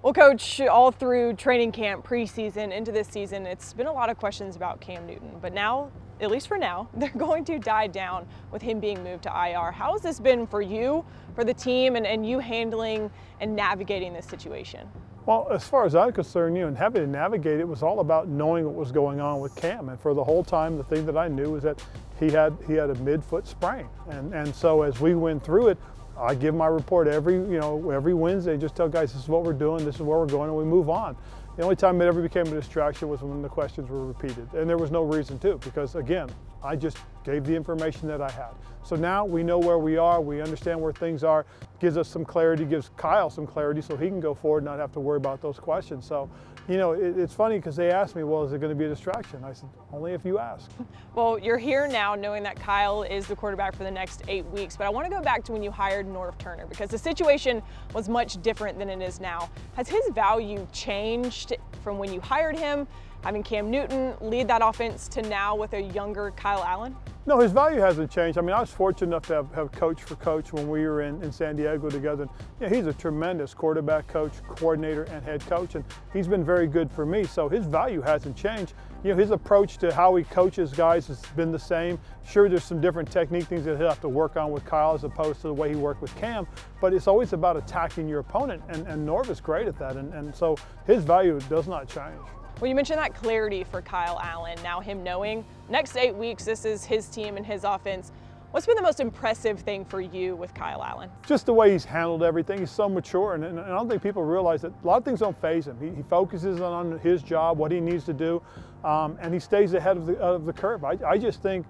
Well, Coach, all through training camp, preseason, into this season, it's been a lot of questions about Cam Newton. But now, at least for now, they're going to die down with him being moved to IR. How has this been for you, for the team, and you handling and navigating this situation? Well, as far as I'm concerned, and having to navigate it was all about knowing what was going on with Cam. And for the whole time, the thing that I knew was that he had a midfoot sprain. And so as we went through it, I give my report every Wednesday, just tell guys this is what we're doing, this is where we're going, and we move on. The only time it ever became a distraction was when the questions were repeated. And there was no reason to, because again, I just gave the information that I had. So now we know where we are, we understand where things are, gives us some clarity, gives Kyle some clarity so he can go forward and not have to worry about those questions. So, it's funny because they asked me, well, is it going to be a distraction? I said, only if you ask. Well, you're here now knowing that Kyle is the quarterback for the next 8 weeks, but I want to go back to when you hired Norv Turner because the situation was much different than it is now. Has his value changed from when you hired him, having Cam Newton lead that offense, to now with a younger Kyle Allen? No, his value hasn't changed. I mean, I was fortunate enough to have coach for coach when we were in San Diego together. He's a tremendous quarterback coach, coordinator, and head coach, and he's been very good for me. So his value hasn't changed. His approach to how he coaches guys has been the same. Sure, there's some different technique things that he'll have to work on with Kyle as opposed to the way he worked with Cam, but it's always about attacking your opponent, and Norv is great at that, and so his value does not change. Well, you mentioned that clarity for Kyle Allen, now him knowing next 8 weeks this is his team and his offense. What's been the most impressive thing for you with Kyle Allen? Just the way he's handled everything. He's so mature, and I don't think people realize that a lot of things don't faze him. He focuses on his job, what he needs to do, and he stays ahead of the curve. I just think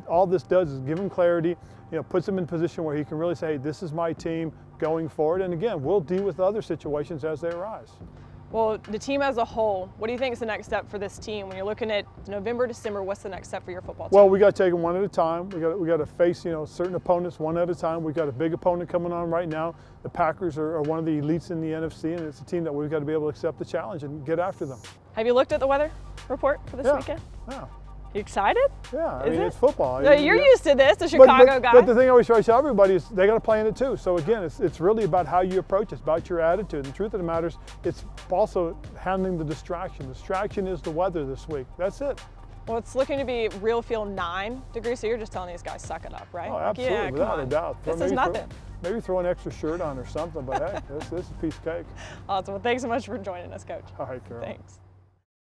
all this does is give him clarity, puts him in a position where he can really say, hey, this is my team going forward, and again, we'll deal with other situations as they arise. Well, the team as a whole, what do you think is the next step for this team? When you're looking at November, December, what's the next step for your football team? Well, we got to take them one at a time. We got to face certain opponents one at a time. We've got a big opponent coming on right now. The Packers are one of the elites in the NFC, and it's a team that we've got to be able to accept the challenge and get after them. Have you looked at the weather report for this weekend? Yeah. You excited? Yeah, I mean, it's football. You're used to this, the Chicago guy. But the thing I always try to tell everybody is they got to play in it too. So again, it's really about how you approach it. It's about your attitude. And the truth of the matter is, it's also handling the distraction. The distraction is the weather this week. That's it. Well, it's looking to be real feel 9 degrees, so you're just telling these guys, suck it up, right? Oh, absolutely, yeah, without a doubt. This is nothing. Maybe throw an extra shirt on or something, but hey, this is a piece of cake. Awesome. Well, thanks so much for joining us, Coach. All right, Carol. Thanks.